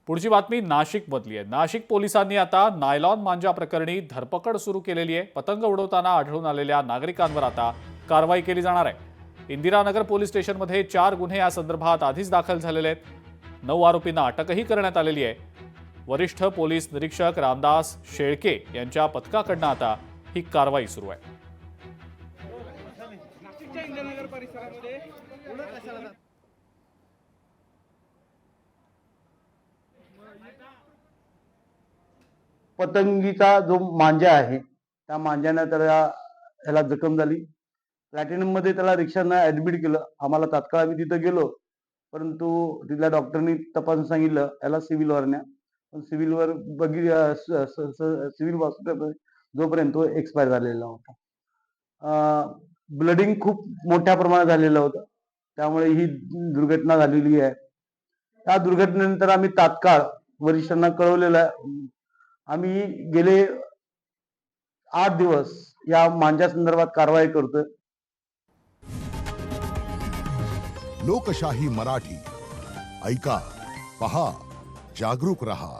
पुढची बातमी नाशिक मधली आहे। नाशिक पोलिसांनी आता नायलॉन मांजा प्रकरणी धरपकड सुरू केलेली आहे। पतंग उडवताना आढळून आलेल्या नागरिकांवर आता कारवाई केली जाणार आहे। इंदिरानगर पोलीस स्टेशनमध्ये 4 गुन्हे या संदर्भात आधीच दाखल झालेले आहेत। 9 आरोपींना अटकही करण्यात आलेली आहे। वरिष्ठ पोलीस निरीक्षक रामदास शेळके यांच्या पथकाकडून आता ही कारवाई सुरू आहे। नाशिकच्या इंदिरानगर परिसरामध्ये पतंगीचा जो मांजा आहे त्या मांजाने त्याला जखम झाली। प्लॅटिनम मध्ये त्याला रिक्षानं ऍडमिट केलं। आम्हाला तात्काळ आम्ही तिथं गेलो, परंतु तिथल्या डॉक्टरनी तपासून सांगितलं याला सिव्हिल वर न्या। पण सिव्हिल वर सिव्हिल हॉस्पिटल जोपर्यंत तो एक्सपायर झालेला होता। ब्लडिंग खूप मोठ्या प्रमाणात झालेलं होतं, त्यामुळे ही दुर्घटना झालेली आहे। त्या दुर्घटनेनंतर आम्ही तात्काळ वरिष्ठांना कळवलेलं आहे। आम्ही गेले 8 दिवस या मांजा संदर्भात कारवाई करतोय। लोकशाही मराठी ऐका, पहा, जागरूक रहा।